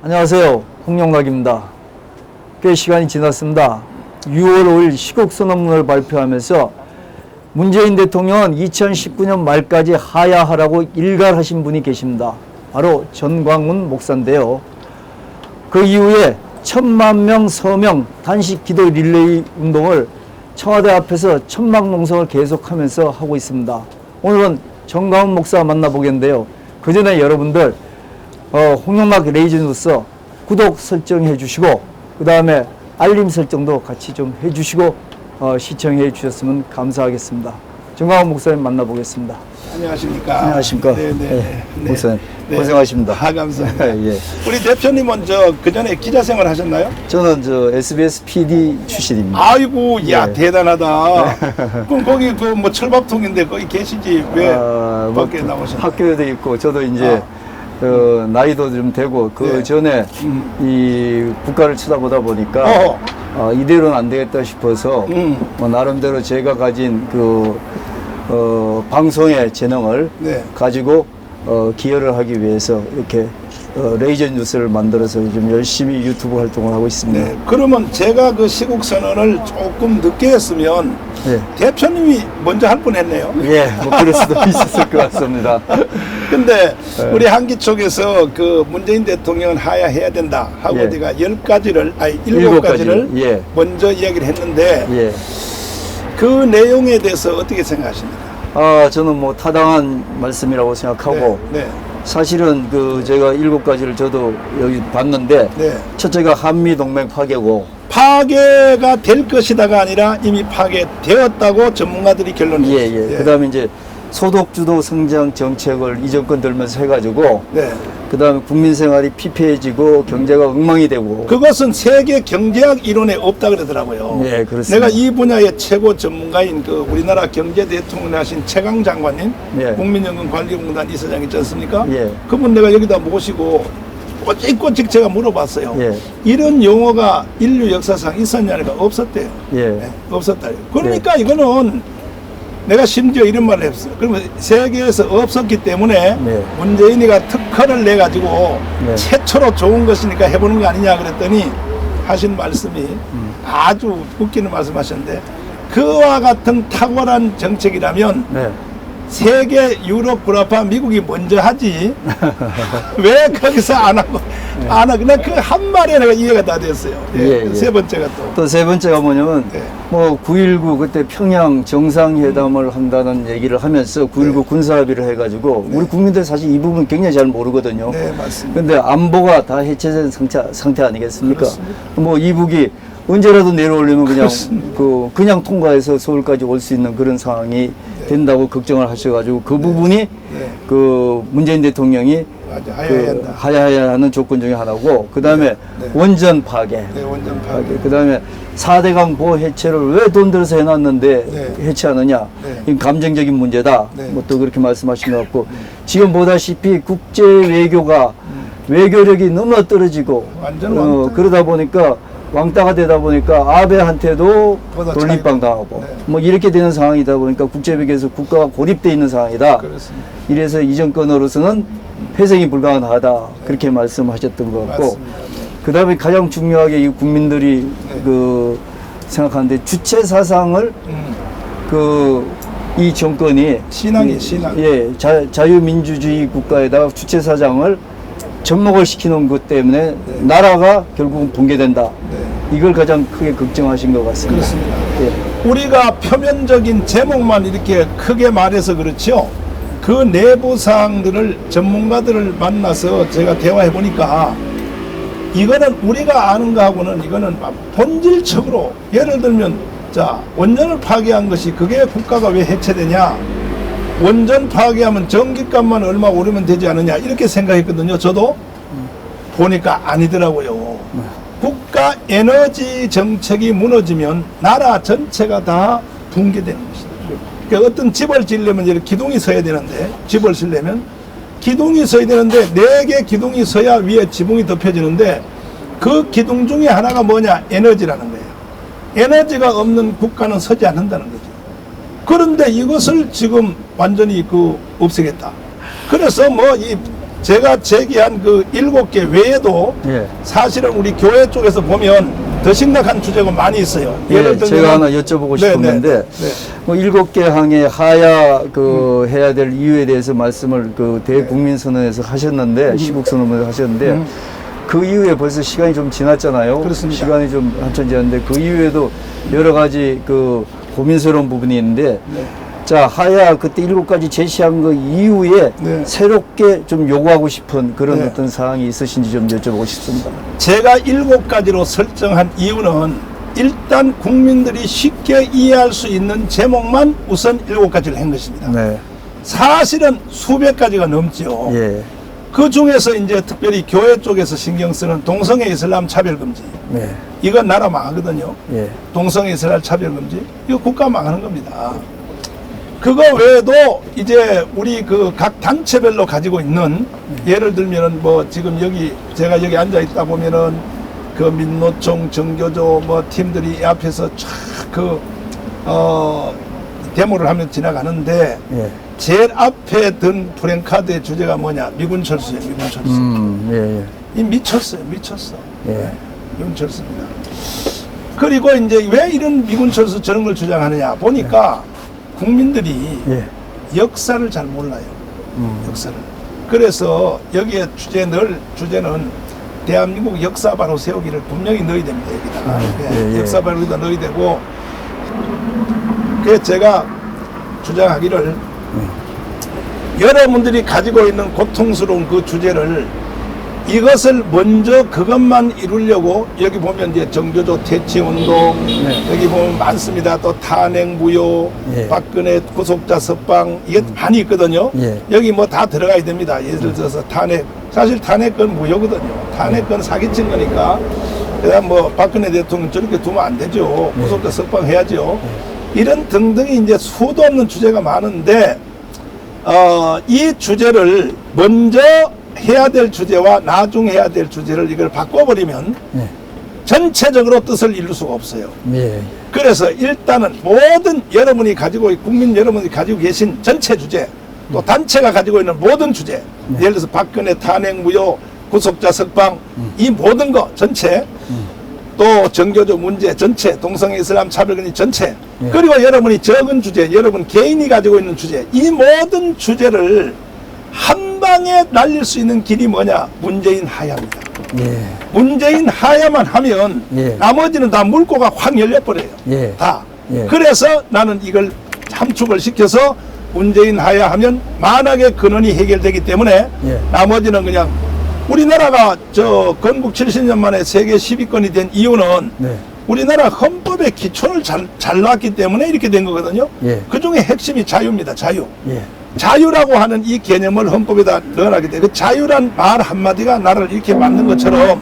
안녕하세요. 홍영락입니다. 꽤 시간이 지났습니다. 6월 5일 시국선언문을 발표하면서 문재인 대통령은 2019년 말까지 하야하라고 일갈하신 분이 계십니다. 바로 전광훈 목사인데요. 그 이후에 10,000명 서명 단식 기도 릴레이 운동을 청와대 앞에서 천막농성을 계속하면서 하고 있습니다. 오늘은 전광훈 목사 만나보겠는데요. 그 전에 여러분들 홍영락 레이저 뉴스 구독 설정해 주시고 그 다음에 알림 설정도 같이 좀 해주시고 시청해 주셨으면 감사하겠습니다. 전광훈 목사님 만나보겠습니다. 안녕하십니까. 안녕하십니까. 네네. 목사님 네. 고생하십니다. 감사합니다. 예. 우리 대표님은 그 전에 기자 생활 하셨나요? 저는 SBS PD 출신입니다. 아이고, 야, 네. 대단하다. 그럼 거기 뭐 철밥통인데 거기 계시지 왜 밖에 나오셨나요? 학교에도 있고 저도 이제 나이도 좀 되고 그 전에 이 국가를 쳐다보다 보니까 이대로는 안 되겠다 싶어서 나름대로 제가 가진 방송의 재능을 가지고 기여를 하기 위해서 이렇게 레이저 뉴스를 만들어서 요즘 열심히 유튜브 활동을 하고 있습니다. 네. 그러면 제가 그 시국 선언을 조금 늦게 했으면 대표님이 먼저 할 뻔했네요. 예, 뭐 그럴 수도 있었을 것 같습니다. 근데 우리 한기총에서 그 문재인 대통령은 하야해야 된다 하고 제가 7가지를 먼저 이야기를 했는데 그 내용에 대해서 어떻게 생각하십니까? 저는 뭐 타당한 말씀이라고 생각하고 사실은 제가 7가지를 저도 여기 봤는데 첫째가 한미동맹 파괴고 파괴가 될 것이다가 아니라 이미 파괴되었다고 전문가들이 결론냈어요. 그 다음에 이제 소득주도 성장 정책을 이 정권 들면서 해가지고 그 다음에 국민 생활이 피폐해지고 경제가 엉망이 되고 그것은 세계 경제학 이론에 없다 그러더라고요. 네, 그렇습니다. 내가 이 분야의 최고 전문가인 우리나라 경제 대통령 하신 최강 장관님 국민연금관리공단 이사장 있지 않습니까? 그분 내가 여기다 모시고 꼬직꼬직 제가 물어봤어요. 이런 용어가 인류 역사상 있었냐니까 없었대요. 없었다. 그러니까 이거는 내가 심지어 이런 말을 했어요. 그러면 세계에서 없었기 때문에 문재인이가 특허를 내가지고 최초로 좋은 것이니까 해보는 거 아니냐 그랬더니 하신 말씀이 아주 웃기는 말씀 하셨는데 그와 같은 탁월한 정책이라면 세계, 유럽, 불합화, 미국이 먼저 하지 왜 거기서 안 하고 그냥 그 한 말에 내가 이해가 다 됐어요. 세 번째가 또 세 번째가 뭐냐면 뭐 9.19 그때 평양 정상회담을 한다는 얘기를 하면서 9.19 군사합의를 해가지고 우리 국민들 사실 이 부분 굉장히 잘 모르거든요. 맞습니다. 근데 안보가 다 해체된 상태 아니겠습니까? 그렇습니다. 뭐 이북이 언제라도 내려오려면 그냥 통과해서 서울까지 올 수 있는 그런 상황이 된다고 걱정을 하셔가지고 그 부분이 문재인 대통령이 하야해야 하는 조건 중에 하나고 그 다음에 원전 파괴, 그 다음에 4대강 보호 해체를 왜 돈 들여서 해놨는데 해체하느냐 이건 감정적인 문제다 뭐 또 그렇게 말씀하신 것 같고 지금 보다시피 국제 외교가 외교력이 너무 떨어지고 그러다 보니까 왕따가 되다 보니까 아베한테도 돌림방 당하고 뭐 이렇게 되는 상황이다 보니까 국제외교에서 국가가 고립되어 있는 상황이다. 그렇습니다. 이래서 이 정권으로서는 회생이 불가능하다 그렇게 말씀하셨던 것 같고 그 다음에 가장 중요하게 이 국민들이 생각하는데 주체 사상을 이 정권이 신앙 자유민주주의 국가에다가 주체 사상을 접목을 시키는 것 때문에 나라가 결국은 붕괴된다. 이걸 가장 크게 걱정하신 것 같습니다. 그렇습니다. 우리가 표면적인 제목만 이렇게 크게 말해서 그렇죠. 그 내부 사항들을 전문가들을 만나서 제가 대화해 보니까 이거는 우리가 아는 거하고는 이거는 본질적으로 예를 들면 원전을 파괴한 것이 그게 국가가 왜 해체되냐? 원전 파괴하면 전기값만 얼마 오르면 되지 않느냐 이렇게 생각했거든요. 저도 보니까 아니더라고요. 국가 에너지 정책이 무너지면 나라 전체가 다 붕괴되는 것이다. 그러니까 어떤 집을 지으려면 이렇게 기둥이 서야 되는데 집을 지으려면 기둥이 서야 되는데 4개 기둥이 서야 위에 지붕이 덮여지는데 그 기둥 중에 하나가 뭐냐? 에너지라는 거예요. 에너지가 없는 국가는 서지 않는다는 거죠. 그런데 이것을 지금 완전히 없애겠다. 그래서 뭐 이 제가 제기한 그 7개 외에도 예. 사실은 우리 교회 쪽에서 보면 더 심각한 주제가 많이 있어요. 예, 제가 하나 여쭤보고 싶었는데 뭐 7개 항의 하야 그 해야 될 이유에 대해서 말씀을 그 대국민선언에서 하셨는데 시국선언을 하셨는데 그 이후에 벌써 시간이 좀 지났잖아요. 그렇습니다. 시간이 좀 한참 지났는데 그 이후에도 여러 가지 그 고민스러운 부분이 있는데 자, 하야 그때 7가지 제시한 거 이후에 새롭게 좀 요구하고 싶은 그런 어떤 사항이 있으신지 좀 여쭤보고 싶습니다. 제가 7가지로 설정한 이유는 일단 국민들이 쉽게 이해할 수 있는 제목만 우선 7가지를 한 것입니다. 네. 사실은 수백 가지가 넘죠. 예. 그 중에서 이제 특별히 교회 쪽에서 신경 쓰는 동성애 이슬람 차별 금지. 네. 이건 나라 망하거든요. 예. 동성애 이슬람 차별 금지. 이거 국가 망하는 겁니다. 그거 외에도 이제 우리 그 각 단체별로 가지고 있는 예를 들면은 뭐 지금 여기 제가 여기 앉아 있다 보면은 그 민노총 정교조 뭐 팀들이 이 앞에서 쫙 데모를 하면 지나가는데 예. 제일 앞에 든 프랭카드의 주제가 뭐냐? 미군 철수예요. 미군 철수. 예, 예. 이 미쳤어요. 미쳤어. 예. 미군 철수입니다. 그리고 이제 왜 이런 미군 철수 저런 걸 주장하느냐 보니까 국민들이 예. 역사를 잘 몰라요. 역사를. 그래서 여기에 주제는 대한민국 역사 바로 세우기를 분명히 넣어야 됩니다. 여기다가. 예, 예. 역사 바로 여기다 넣어야 되고 그래서 제가 주장하기를 여러분들이 가지고 있는 고통스러운 그 주제를 이것을 먼저 그것만 이루려고 여기 보면 이제 정교조 퇴치운동 여기 보면 많습니다. 또 탄핵무효 박근혜 구속자 석방 이게 많이 있거든요. 여기 뭐 다 들어가야 됩니다. 예를 들어서 탄핵 사실 탄핵은 무효거든요. 탄핵은 사기친 거니까 그다음 뭐 박근혜 대통령 저렇게 두면 안 되죠. 구속자 석방해야죠. 이런 등등이 이제 수도 없는 주제가 많은데 이 주제를 먼저 해야 될 주제와 나중 해야 될 주제를 이걸 바꿔버리면 전체적으로 뜻을 이룰 수가 없어요. 그래서 일단은 모든 여러분이 가지고 국민 여러분이 가지고 계신 전체 주제 또 단체가 가지고 있는 모든 주제 예를 들어서 박근혜 탄핵 무효 구속자 석방 이 모든 거 전체 또 정교조 문제 전체 동성애 이슬람 차별금지 전체 그리고 여러분이 적은 주제 여러분 개인이 가지고 있는 주제 이 모든 주제를 한 방에 날릴 수 있는 길이 뭐냐? 문재인 하야입니다. 문재인 하야만 하면 나머지는 다 물꼬가 확 열려버려요. 다. 그래서 나는 이걸 함축을 시켜서 문재인 하야 하면 만악의 근원이 해결되기 때문에 나머지는 그냥 우리나라가 저 건국 70년 만에 세계 10위권이 된 이유는 우리나라 헌법의 기초를 잘 놨기 때문에 이렇게 된 거거든요. 그 중에 핵심이 자유입니다. 자유. 자유라고 하는 이 개념을 헌법에다 넣어놨기 때문에 그 자유란 말 한마디가 나를 이렇게 만든 것처럼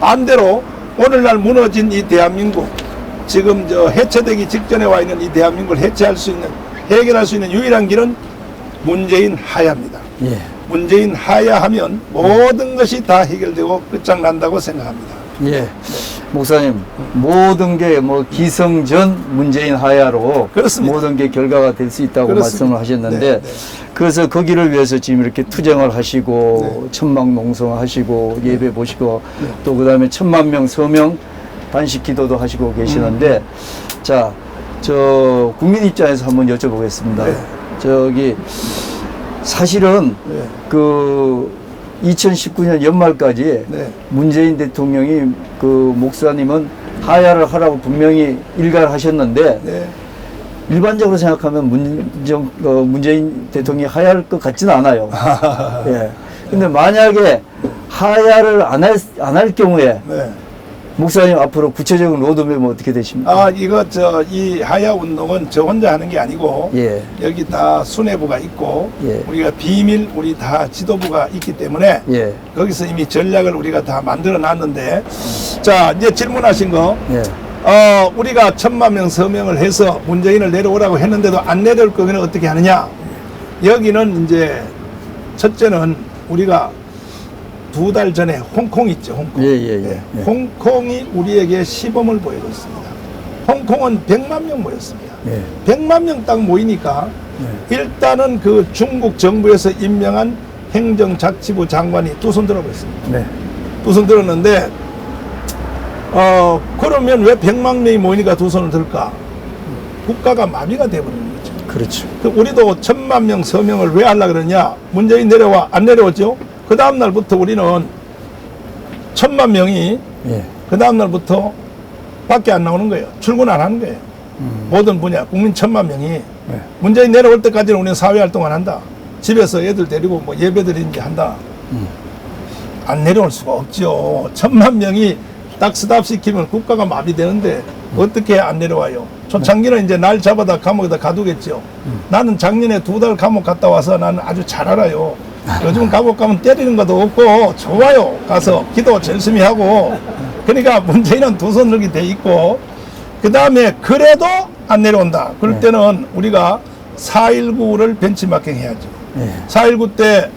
반대로 오늘날 무너진 이 대한민국 지금 저 해체되기 직전에 와 있는 이 대한민국을 해체할 수 있는 해결할 수 있는 유일한 길은 문재인 하야입니다. 문재인 하야 하면 모든 것이 다 해결되고 끝장난다고 생각합니다. 목사님, 모든 게 뭐 기성전 문재인 하야로 그렇습니다. 모든 게 결과가 될 수 있다고 그렇습니다. 말씀을 하셨는데 그래서 거기를 위해서 지금 이렇게 투쟁을 하시고 천막 농성하시고 예배 보시고 또 그다음에 10,000명 서명 단식 기도도 하시고 계시는데 자, 저 국민 입장에서 한번 여쭤보겠습니다. 저기 사실은 그 2019년 연말까지 문재인 대통령이 그 목사님은 하야를 하라고 분명히 일갈하셨는데 일반적으로 생각하면 문재인 대통령이 하야할 것 같지는 않아요. 근데 만약에 하야를 안 할 경우에 목사님 앞으로 구체적인 로드맵은 어떻게 되십니까? 이거 이 하야 운동은 저 혼자 하는 게 아니고 여기 다 수뇌부가 있고 우리가 비밀 우리 다 지도부가 있기 때문에 거기서 이미 전략을 우리가 다 만들어 놨는데 자 이제 질문하신 거 우리가 10,000명 서명을 해서 문재인을 내려오라고 했는데도 안 내려올 거면 어떻게 하느냐 여기는 이제 첫째는 우리가 2달 전에 홍콩 있죠, 홍콩. 홍콩이 우리에게 시범을 보여줬습니다. 홍콩은 100만 명 모였습니다. 100만 명 딱 모이니까 일단은 그 중국 정부에서 임명한 행정자치부 장관이 두 손 들어버렸습니다. 네. 두 손 들었는데 그러면 왜 100만 명이 모이니까 두 손을 들까? 국가가 마비가 돼버리는 거죠. 그렇죠. 우리도 1000만 명 서명을 왜 하려고 그러냐? 문재인 내려와 안 내려왔죠? 그 다음 날부터 우리는 1000만 명이 예. 그 다음 날부터 밖에 안 나오는 거예요. 출근 안 하는 거예요. 모든 분야 국민 1000만 명이 네. 문재인 내려올 때까지는 우리는 사회활동을 한다. 집에서 애들 데리고 뭐 예배드리는지 한다. 안 내려올 수가 없죠. 1000만 명이 딱 스탑시키면 국가가 마비되는데 어떻게 안 내려와요? 초창기는 이제 날 잡아다 감옥에다 가두겠죠. 나는 작년에 2달 감옥 갔다 와서 나는 아주 잘 알아요. 요즘 감옥 가면 때리는 것도 없고 좋아요. 가서 기도 열심히 하고. 그러니까 문재인은 두 손 들게 돼 있고, 그 다음에 그래도 안 내려온다. 그럴 때는 우리가 4.19를 벤치마킹 해야죠. 4.19 때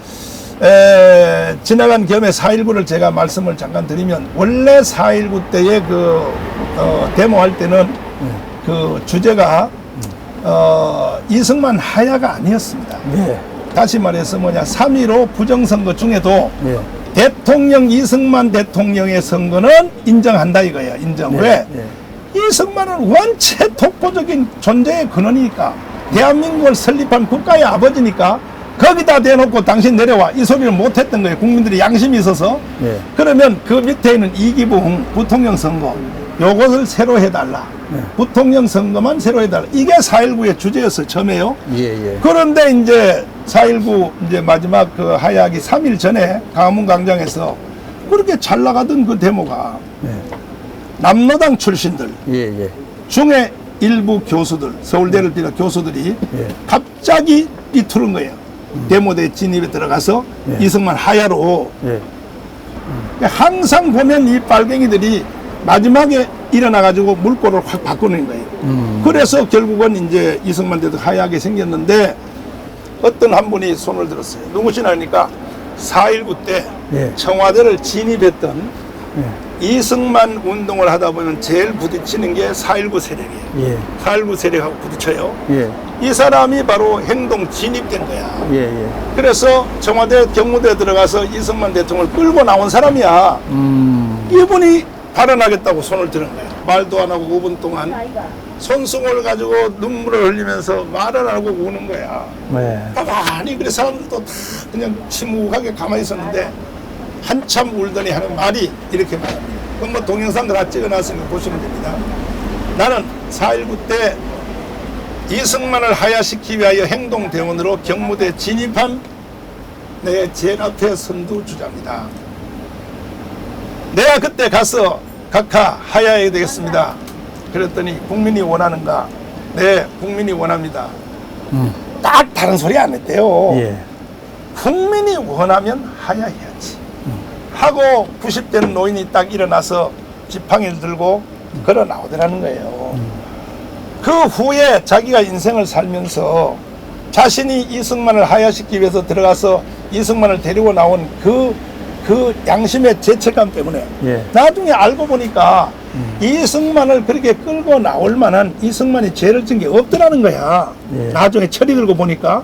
지나간 겸해 4.19를 제가 말씀을 잠깐 드리면, 원래 4.19 때의 데모할 때는 그 주제가 이승만 하야가 아니었습니다. 네. 다시 말해서 3.15 부정선거 중에도 네. 대통령 이승만 대통령의 선거는 인정한다 이거예요. 인정. 왜? 이승만은 원체 독보적인 존재의 근원이니까, 대한민국을 설립한 국가의 아버지니까 거기다 대놓고 당신 내려와 이 소리를 못했던 거예요. 국민들이 양심이 있어서. 그러면 그 밑에 있는 이기붕 부통령 선거 요것을 새로 해달라. 부통령 선거만 새로 해달라. 이게 4.19의 주제였어요. 처음에요. 그런데 이제 4.19 이제 마지막 그 하야하기 3일 전에 광화문 광장에서 그렇게 잘 나가던 그 데모가 남로당 출신들 중에 일부 교수들, 서울대를 비롯한 교수들이 갑자기 삐투른 거예요. 데모대 진입에 들어가서 이승만 하야로. 항상 보면 이 빨갱이들이 마지막에 일어나가지고 물꼬를 확 바꾸는 거예요. 그래서 결국은 이제 이승만 대도 하야하게 생겼는데, 어떤 한 분이 손을 들었어요. 누구시나 하니까 4.19 때 청와대를 진입했던 이승만 운동을 하다 보면 제일 부딪히는 게 4.19 세력이에요. 4.19 세력하고 부딪혀요. 이 사람이 바로 행동 진입된 거야. 그래서 청와대 경무대에 들어가서 이승만 대통령을 끌고 나온 사람이야. 이분이 발언하겠다고 손을 드는 거예요. 말도 안 하고 5분 동안 손수건을 가지고 눈물을 흘리면서 말을 안 하고 우는 거야. 가만히. 그래서 사람들도 다 그냥 침묵하게 가만히 있었는데 한참 울더니 하는 말이 이렇게 말합니다. 그건 뭐 동영상들 다 찍어놨으니까 보시면 됩니다. 나는 4.19 때 이승만을 하야시키기 위하여 행동대원으로 경무대에 진입한 내 제일 앞에 선두주자입니다. 내가 그때 가서 각하 하야해야 되겠습니다. 그랬더니 국민이 원하는가? 네, 국민이 원합니다. 딱 다른 소리 안 했대요. 국민이 원하면 하야해야지. 하고 90대는 노인이 딱 일어나서 지팡이를 들고 걸어 나오더라는 거예요. 그 후에 자기가 인생을 살면서 자신이 이승만을 하야시키기 위해서 들어가서 이승만을 데리고 나온 그 양심의 죄책감 때문에 나중에 알고 보니까 이승만을 그렇게 끌고 나올 만한 이승만이 죄를 진 게 없더라는 거야. 나중에 철이 들고 보니까.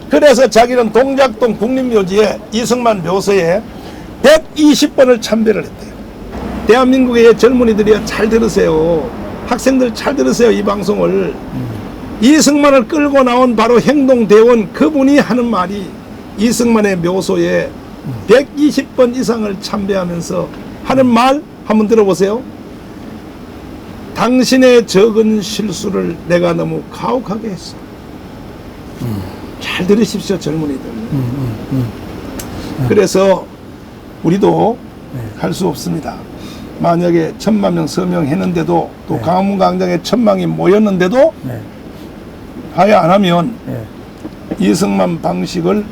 그래서 자기는 동작동 국립묘지에 이승만 묘소에 120번을 참배를 했대요. 대한민국의 젊은이들이 잘 들으세요. 학생들 잘 들으세요. 이 방송을. 이승만을 끌고 나온 바로 행동대원 그분이 하는 말이, 이승만의 묘소에 120번 이상을 참배하면서 하는 말 한번 들어보세요. 당신의 적은 실수를 내가 너무 가혹하게 했어. 잘 들으십시오, 젊은이들. 그래서 우리도 할 수 없습니다. 만약에 1000만 명 서명했는데도 또 광화문 광장에 1000명이 모였는데도 하야 안 하면 이승만 방식을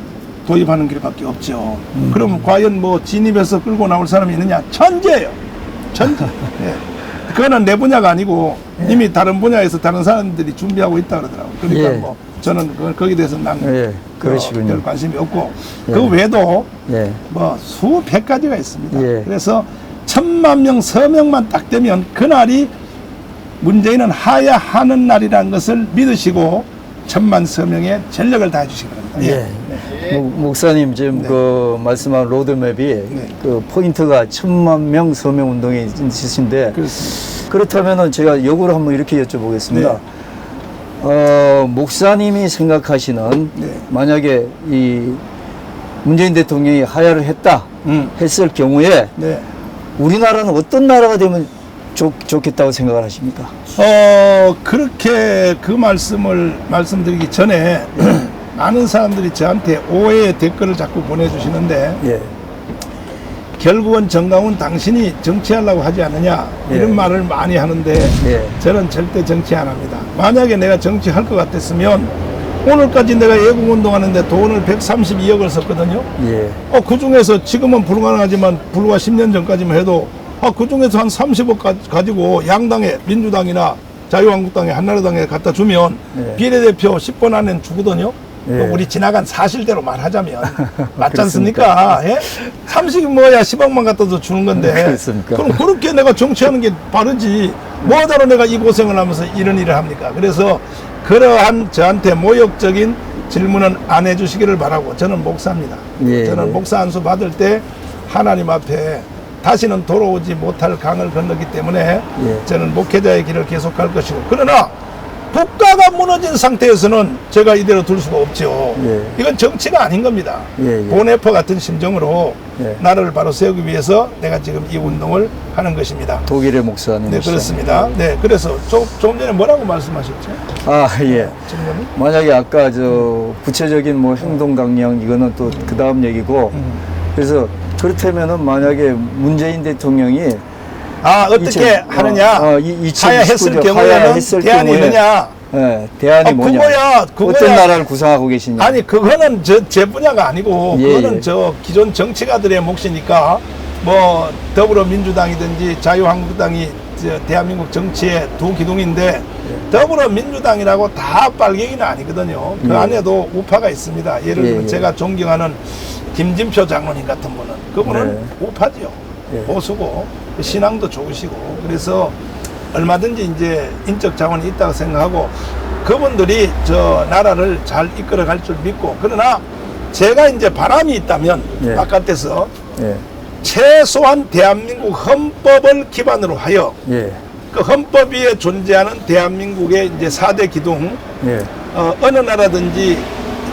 도입하는 길밖에 없죠. 그럼 과연 뭐 진입해서 끌고 나올 사람이 있느냐? 천재예요. 천재. 그거는 내 분야가 아니고 이미 다른 분야에서 다른 사람들이 준비하고 있다 그러더라고요. 그러니까 뭐 저는 거기에 대해서 그러시군요. 별 관심이 없고 그 외에도 뭐 수백 가지가 있습니다. 그래서 1000만 명 서명만 딱 되면 그날이 문재인은 하야하는 날이라는 것을 믿으시고 1000만 서명에 전력을 다해 주시기 바랍니다. 목사님 지금 네. 그 말씀한 로드맵이 그 포인트가 1000만 명 서명 운동이 있으신데 그렇습니다. 그렇다면은 제가 역으로 한번 이렇게 여쭤보겠습니다. 목사님이 생각하시는 네. 만약에 이 문재인 대통령이 하야를 했다 했을 경우에 네. 우리나라는 어떤 나라가 되면 좋겠다고 생각을 하십니까? 그렇게 그 말씀을 말씀드리기 전에 많은 사람들이 저한테 오해의 댓글을 자꾸 보내주시는데 예. 결국은 정강훈 당신이 정치하려고 하지 않느냐 이런 예. 말을 많이 하는데 예. 저는 절대 정치 안 합니다. 만약에 내가 정치할 것 같았으면 오늘까지 내가 예국운동하는데 돈을 132억을 썼거든요. 예. 그 중에서 지금은 불가능하지만 불과 10년 전까지만 해도 그 중에서 한 30억 가지고 양당에 민주당이나 자유한국당에 한나라당에 갖다 주면 예. 비례대표 10번 안에는 주거든요. 예. 우리 지나간 사실대로 말하자면 맞지 않습니까? 예? 30이 뭐야 10억만 갖다도 주는 건데 그렇습니까? 그럼 그렇게 내가 정치하는 게 바르지 뭐하다로 내가 이 고생을 하면서 이런 일을 합니까? 그래서 그러한 저한테 모욕적인 질문은 안 해주시기를 바라고 저는 목사입니다. 예. 저는 목사 안수 받을 때 하나님 앞에 다시는 돌아오지 못할 강을 건너기 때문에 예. 저는 목회자의 길을 계속할 것이고 그러나 국가가 무너진 상태에서는 제가 이대로 둘 수가 없죠. 예. 이건 정치가 아닌 겁니다. 예, 예. 보네퍼 같은 심정으로 예. 나라를 바로 세우기 위해서 내가 지금 이 운동을 하는 것입니다. 독일의 목사님. 네, 그렇습니다. 네, 그래서 조금 전에 뭐라고 말씀하셨죠? 아, 예. 질문이? 만약에 아까 저 구체적인 뭐 행동 강령 이거는 또 그 다음 얘기고 그래서 그렇다면은 만약에 문재인 대통령이 어떻게 하느냐? 하야했을 경우에는 하야했을 대안이 경우에, 있느냐? 예, 대안이 뭐냐? 그거야. 어떤 나라를 구상하고 계시냐? 아니, 그거는 제 분야가 아니고, 예, 그거는 예. 저 기존 정치가들의 몫이니까, 뭐, 더불어민주당이든지 자유한국당이 대한민국 정치의 두 기둥인데, 더불어민주당이라고 다 빨갱이는 아니거든요. 그 예. 안에도 우파가 있습니다. 예를 들면 예. 제가 존경하는 김진표 장로님 같은 분은, 그분은 네. 우파죠. 예. 보수고, 신앙도 좋으시고, 그래서 얼마든지 이제 인적 자원이 있다고 생각하고, 그분들이 저 나라를 잘 이끌어 갈 줄 믿고, 그러나 제가 이제 바람이 있다면, 예. 바깥에서 예, 최소한 대한민국 헌법을 기반으로 하여 예, 그 헌법 위에 존재하는 대한민국의 이제 4대 기둥, 예, 어느 나라든지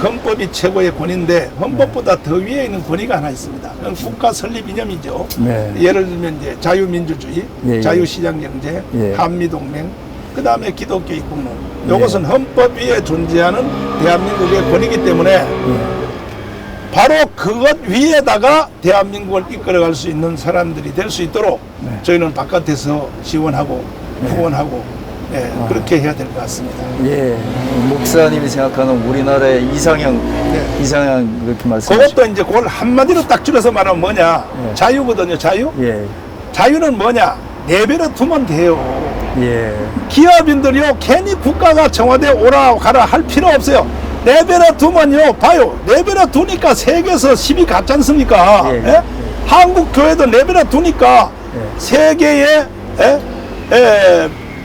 헌법이 최고의 권위인데 헌법보다 더 위에 있는 권위가 하나 있습니다. 그건 국가 설립 이념이죠. 네. 예를 들면 이제 자유민주주의, 예, 예. 자유시장경제, 예. 한미동맹, 그 다음에 기독교 입국론. 이것은 헌법 위에 존재하는 대한민국의 권위이기 때문에 바로 그것 위에다가 대한민국을 이끌어갈 수 있는 사람들이 될 수 있도록 저희는 바깥에서 지원하고 후원하고 그렇게 해야 될 것 같습니다. 예. 목사님이 생각하는 우리나라의 이상형, 이상형 그렇게 말씀하시죠. 그것도 이제 그걸 한마디로 딱 줄여서 말하면 뭐냐? 예. 자유거든요, 자유? 예, 자유는 뭐냐? 내버려 두면 돼요. 예, 기업인들이요, 괜히 국가가 청와대에 오라 가라 할 필요 없어요. 내버려 두면요, 봐요. 내버려 두니까 세계에서 10위 갔지 않습니까? 예. 예? 한국 교회도 내버려 두니까 예. 세계의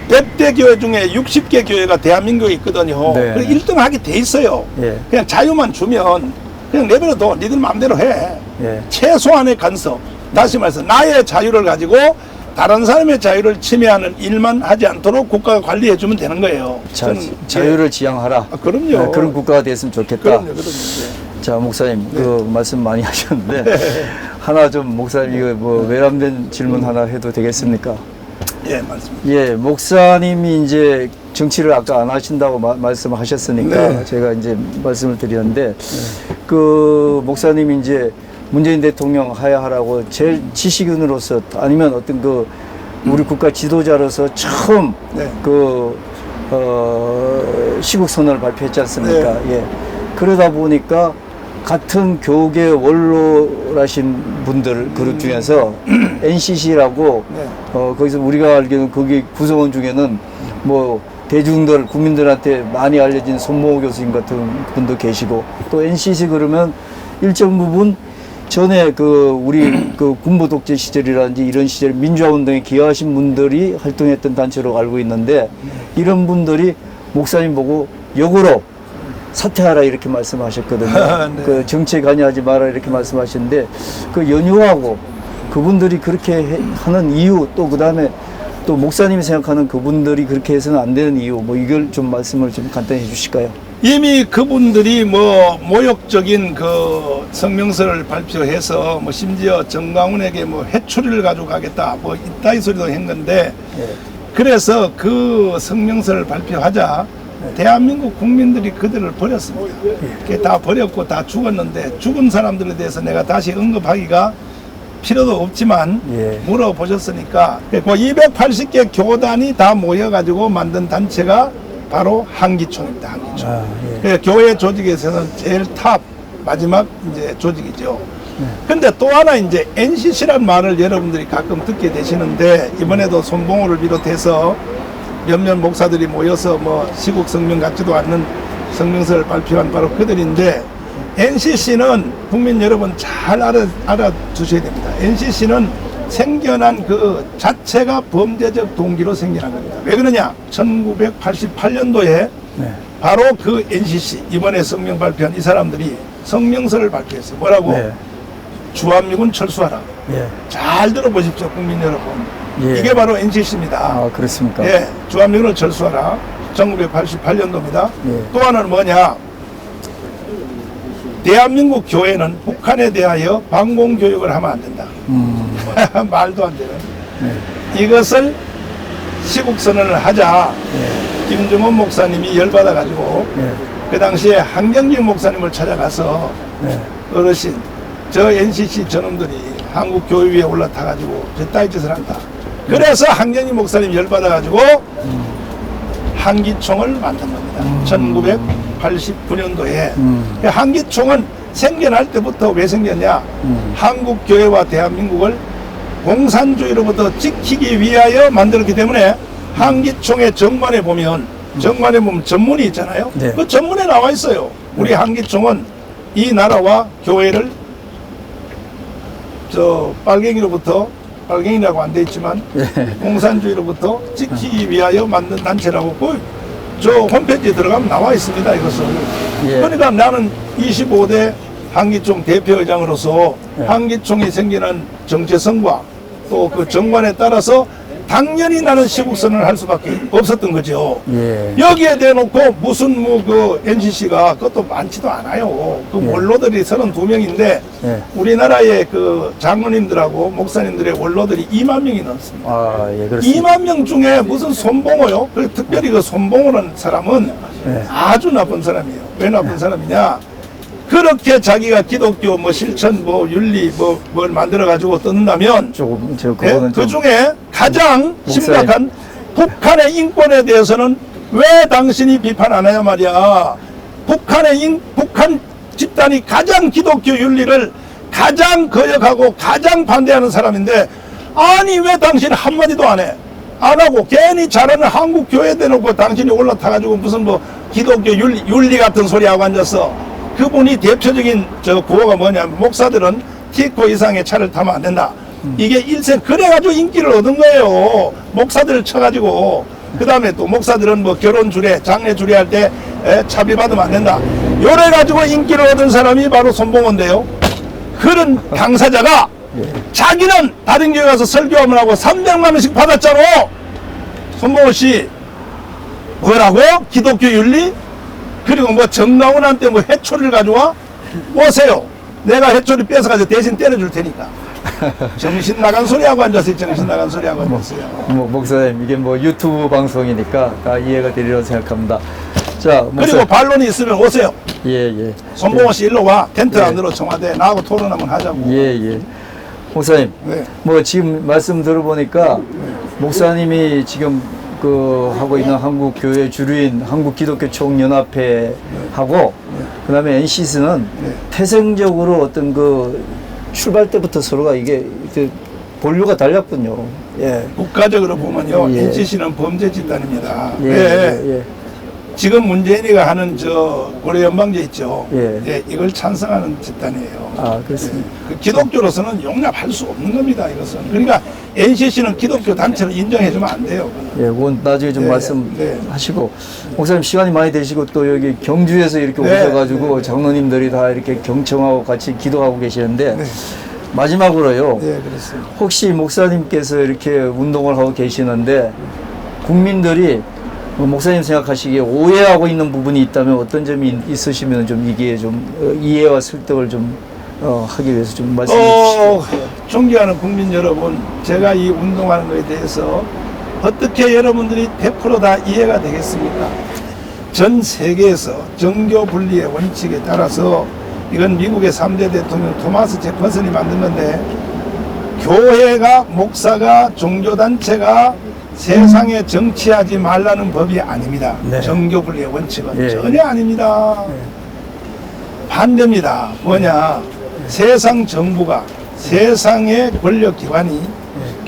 100대 교회 중에 60개 교회가 대한민국에 있거든요. 네. 그래서 1등 하게 돼 있어요. 예. 그냥 자유만 주면 그냥 내버려 둬. 니들 마음대로 해. 예. 최소한의 간섭. 다시 말해서 나의 자유를 가지고 다른 사람의 자유를 침해하는 일만 하지 않도록 국가가 관리해 주면 되는 거예요. 자유를 지향하라. 그럼요. 아, 그런 국가가 됐으면 좋겠다. 그럼요. 자, 목사님, 그 말씀 많이 하셨는데 하나 좀 목사님 이거 뭐 외람된 질문 하나 해도 되겠습니까? 예, 맞습니다. 예, 목사님이 이제 정치를 아까 안 하신다고 말씀하셨으니까 네. 제가 이제 말씀을 드렸는데 그 목사님이 이제 문재인 대통령 하야하라고 제일 지식인으로서 아니면 어떤 그 우리 국가 지도자로서 처음 네. 그 시국 선언을 발표했지 않습니까? 예. 그러다 보니까 같은 교계 원로라신 분들 그룹 중에서 NCC라고 네. 거기서 우리가 알기로는 거기 구성원 중에는 뭐 대중들 국민들한테 많이 알려진 손모호 교수님 같은 분도 계시고 또 NCC 그러면 일정 부분 전에 그 우리 그 군부 독재 시절이라든지 이런 시절 민주화 운동에 기여하신 분들이 활동했던 단체로 알고 있는데 이런 분들이 목사님 보고 역으로 사퇴하라 이렇게 말씀하셨거든요. 네. 그 정치에 관여하지 마라 이렇게 말씀하셨는데 그 연유하고 그분들이 그렇게 하는 이유 또 그다음에 또 목사님이 생각하는 그분들이 그렇게 해서는 안 되는 이유 뭐 이걸 좀 말씀을 좀 간단히 해주실까요? 이미 그분들이 뭐 모욕적인 그 성명서를 발표해서 뭐 심지어 정강훈에게 뭐 해초리를 가져가겠다 뭐 이따위 소리도 한 건데 예. 그래서 그 성명서를 발표하자 대한민국 국민들이 그들을 버렸습니다. 그게 다 버렸고 다 죽었는데 죽은 사람들에 대해서 내가 다시 언급하기가 필요도 없지만 예. 물어보셨으니까 그 280개 교단이 다 모여가지고 만든 단체가 바로 한기총입니다. 한기총. 아, 예. 그 교회 조직에서는 제일 탑 마지막 이제 조직이죠. 근데 또 하나 이제 NCC란 말을 여러분들이 가끔 듣게 되시는데 이번에도 손봉호를 비롯해서 몇몇 목사들이 모여서 뭐 시국 성명 같지도 않는 성명서를 발표한 바로 그들인데 NCC는 국민 여러분 잘 알아두셔야 됩니다. NCC는 생겨난 그 자체가 범죄적 동기로 생겨난 겁니다. 왜 그러냐? 1988년도에 네. 바로 그 NCC 이번에 성명 발표한 이 사람들이 성명서를 발표했어요. 뭐라고? 네. 주한미군 철수하라. 예. 잘 들어보십시오, 국민 여러분. 예. 이게 바로 NCC입니다. 아 그렇습니까? 예, 주한미군을 철수하라. 1988년도입니다. 예. 또 하나는 뭐냐? 대한민국 교회는 북한에 대하여 방공교육을 하면 안 된다. 말도 안 되는. 이것을 시국선언을 하자 김정은 목사님이 열받아가지고 그 당시에 한경진 목사님을 찾아가서 어르신 저 NCC 저놈들이 한국교회위에 올라타가지고 저 따위 짓을 한다. 그래서 한경진 목사님 열받아가지고 한기총을 만든 겁니다. 1989년도에 한기총은 생겨날 때부터 왜 생겼냐? 한국교회와 대한민국을 공산주의로부터 지키기 위하여 만들었기 때문에 한기총의 정관에 보면 전문이 있잖아요. 네. 그 전문에 나와 있어요. 우리 한기총은 이 나라와 교회를 저 빨갱이라고 안 돼 있지만 공산주의로부터 지키기 위하여 만든 단체라고 저 홈페이지에 들어가면 나와 있습니다. 이것은. 예. 그러니까 나는 25대 한기총 대표의장으로서 한기총이 생기는 정체성과 또 그 정관에 따라서 당연히 나는 시국선언을 할 수밖에 없었던 거죠. 예. 여기에 대놓고 무슨 뭐 그 NCC가 그것도 많지도 않아요. 그 원로들이 32명인데 예. 우리나라의 그 장로님들하고 목사님들의 원로들이 2만 명이 넘습니다. 아, 예, 그렇습니다. 2만 명 중에 무슨 손봉호요? 특별히 그 손봉호라는 사람은 아주 나쁜 사람이에요. 왜 나쁜 사람이냐? 그렇게 자기가 기독교 뭐 실천 뭐 윤리 뭘 만들어 가지고 뜯는다면 조금 그거는 그 좀 중에 가장 목사님. 심각한 북한의 인권에 대해서는 왜 당신이 비판 안 하냐 말이야. 북한 집단이 가장 기독교 윤리를 가장 거역하고 가장 반대하는 사람인데 아니 왜 당신 한마디도 안 해? 안 하고 괜히 잘하는 한국 교회 대놓고 당신이 올라타가지고 무슨 뭐 기독교 윤리 같은 소리 하고 앉았어. 그분이 대표적인 저 구호가 뭐냐면 목사들은 T코 이상의 차를 타면 안 된다. 이게 일생 그래가지고 인기를 얻은 거예요. 목사들을 쳐가지고 그 다음에 또 목사들은 뭐 결혼 주례, 장례 주례할 때 차비 받으면 안 된다. 요래가지고 인기를 얻은 사람이 바로 손봉호인데요. 그런 당사자가 자기는 다른 교회 가서 설교하면 하고 300만 원씩 받았잖아. 손봉호 씨 뭐라고? 기독교 윤리? 그리고 뭐 정강훈한테 뭐 해초리를 가져와? 오세요. 내가 해초리 뺏어가지고 대신 때려줄 테니까. 정신 나간 소리하고 앉았어요. 정신 나간 소리하고 앉았어요. 목사님 이게 뭐 유튜브 방송이니까 다 이해가 되리라고 생각합니다. 자, 그리고 반론이 있으면 오세요. 예. 손봉호 씨 일로 와. 텐트 안으로 청와대 나하고 토론 한번 하자고. 예. 목사님, 네. 뭐 지금 말씀 들어보니까 목사님이 지금 그 하고 있는 한국 교회 주류인 한국 기독교 총연합회 하고 그다음에 NCC는 태생적으로 어떤 그 출발 때부터 서로가 이게 본류가 달랐군요. 예. 국가적으로 보면요. 예. NCC는 범죄 집단입니다. 예. 지금 문재인이가 하는 저 고려 연방제 있죠. 예. 예, 이걸 찬성하는 집단이에요. 아, 그렇습니다. 그 기독교로서는 용납할 수 없는 겁니다. 이것은. 그러니까 NCC는 기독교 단체로 인정해주면 안 돼요. 예, 그건 나중에 좀 네, 말씀하시고 목사님 시간이 많이 되시고 또 여기 경주에서 이렇게 네, 오셔가지고 네. 장로님들이 다 이렇게 경청하고 같이 기도하고 계시는데 네. 마지막으로요. 네, 그렇습니다. 혹시 목사님께서 이렇게 운동을 하고 계시는데 국민들이 목사님 생각하시기에 오해하고 있는 부분이 있다면 어떤 점이 있으시면 좀 이게 좀 이해와 설득을 좀 하기 위해서 좀 말씀해 주시죠. 존경하는 국민 여러분, 제가 이 운동하는 것에 대해서 어떻게 여러분들이 100% 다 이해가 되겠습니까? 전 세계에서 정교 분리의 원칙에 따라서 이건 미국의 3대 대통령 토마스 제퍼슨이 만든 건데 교회가 목사가 종교단체가 세상에 정치하지 말라는 법이 아닙니다. 네. 정교 분리의 원칙은 예. 전혀 아닙니다. 반대입니다. 뭐냐? 세상 정부가 세상의 권력기관이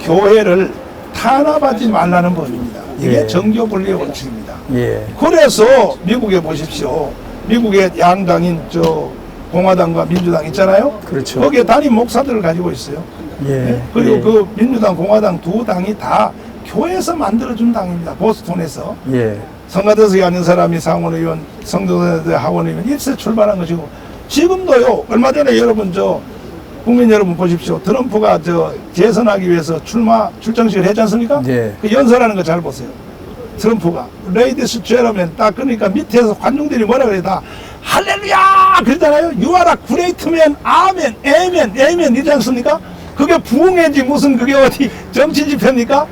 교회를 탄압하지 말라는 법입니다. 이게 예. 정교 분리의 원칙입니다. 예. 그래서 미국에 보십시오. 미국의 양당인 저 공화당과 민주당 있잖아요. 그렇죠. 거기에 단임 목사들을 가지고 있어요. 예. 네? 그리고 예. 그 민주당, 공화당 두 당이 다 교회에서 만들어준 당입니다. 보스턴에서. 예. 성가대석에 앉은 사람이 상원의원, 성도대 하원의원 일세 출발한 것이고 지금도요. 얼마 전에 여러분 저 국민 여러분 보십시오. 트럼프가 저 재선하기 위해서 출정식을 했지 않습니까? 네. 그 연설하는 거 잘 보세요. 트럼프가 레이디스 제러맨 딱 그러니까 밑에서 관중들이 뭐라 그래 다 할렐루야 그러잖아요. You are a great man. 아멘, 에멘, 에멘 이러지 않습니까? 그게 부흥회지 무슨 그게 어디 정치 집회입니까?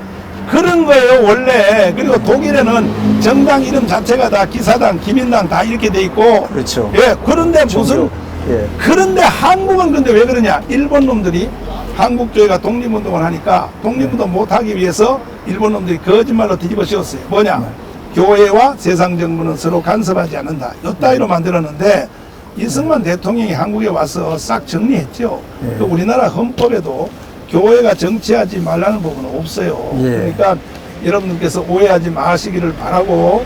그런 거예요 원래. 그리고 독일에는 정당 이름 자체가 다 기사당, 기민당 다 이렇게 돼 있고. 그렇죠. 예, 그런데 무슨 예. 그런데 한국은 근데 왜 그러냐? 일본 놈들이 한국교회가 독립운동을 하니까 독립운동 못하기 위해서 일본 놈들이 거짓말로 뒤집어 씌웠어요. 뭐냐? 교회와 세상 정부는 서로 간섭하지 않는다. 이따위로 만들었는데 이승만 대통령이 한국에 와서 싹 정리했죠. 그 우리나라 헌법에도 교회가 정치하지 말라는 부분은 없어요. 예. 그러니까 여러분들께서 오해하지 마시기를 바라고.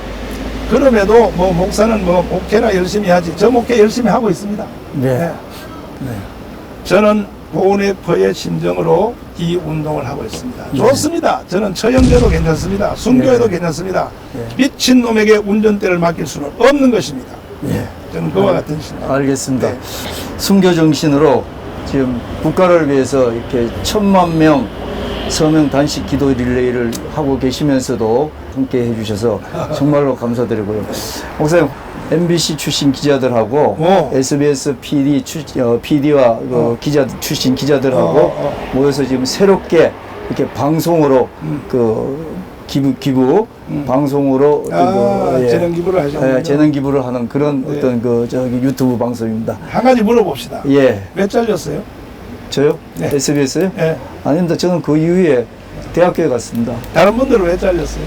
그럼에도 뭐 목사는 뭐 목회나 열심히 하지. 저 목회 열심히 하고 있습니다. 네. 네. 저는 보은회퍼의 심정으로 이 운동을 하고 있습니다. 좋습니다. 저는 처형제도 괜찮습니다. 순교해도 괜찮습니다. 미친놈에게 운전대를 맡길 수는 없는 것입니다. 예. 저는 그와 같은 신앙. 알겠습니다. 네. 순교 정신으로 지금 국가를 위해서 이렇게 10,000,000명 서명 단식 기도 릴레이를 하고 계시면서도 함께 해주셔서 정말로 감사드리고요. 목사님, MBC 출신 기자들하고 SBS PD와 기자 출신 기자들하고 모여서 지금 새롭게 이렇게 방송으로 그 기부 방송으로 재능 기부를 하셨군요. 예, 재능 기부를 하는 그런 네. 어떤 그 저기 유튜브 방송입니다. 한 가지 물어봅시다. 예, 왜 잘렸어요? 저요? 네. SBS요? 예. 아닙니다. 저는 그 이후에 대학교에 갔습니다. 다른 분들은 왜 잘렸어요?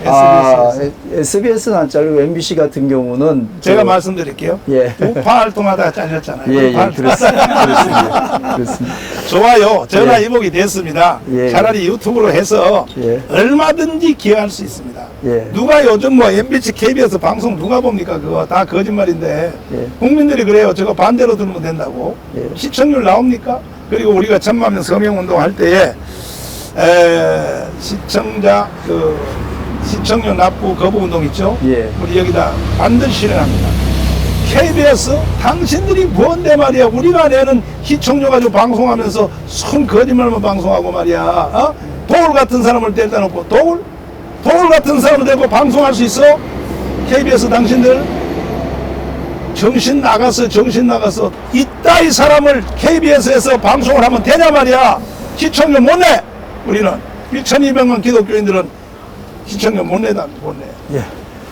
SBS에서. SBS는 안 잘리고 MBC 같은 경우는 제가 말씀드릴게요. 예. 우파 활동하다가 잘렸잖아요. 예, 우파 예, 그렇습니다. 그렇습니다. 좋아요. 전화 예. 이복이 됐습니다. 예. 차라리 유튜브로 해서 예. 얼마든지 기여할 수 있습니다. 예. 누가 요즘 뭐 MBC, KBS 방송 누가 봅니까? 그거 다 거짓말인데 예. 국민들이 그래요. 저거 반대로 들으면 된다고. 예. 시청률 나옵니까? 그리고 우리가 10,000,000명 서명운동 할 때에 시청자 시청료 납부 거부 운동 있죠? 예. 우리 여기다 반드시 실행합니다. KBS 당신들이 뭔데 말이야. 우리가 내는 시청료 가지고 방송하면서 손 거짓말만 방송하고 말이야. 어? 도울 같은 사람을 데려다 놓고 도울 같은 사람을 데리고 방송할 수 있어? KBS 당신들 정신 나가서 이따위 사람을 KBS에서 방송을 하면 되냐 말이야. 시청료 못 내. 우리는 1,200만 기독교인들은 시청료 못 내. 예.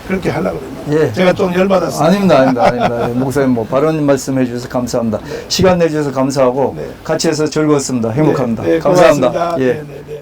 그렇게 하려고 그럽니다. 예. 제가 좀 열받았어요. 아닙니다. 예, 목사님 뭐 바른 말씀 해주셔서 감사합니다. 시간 내주셔서 감사하고 네. 같이 해서 즐거웠습니다. 행복합니다. 네, 감사합니다. 고맙습니다. 예. 네, 네, 네.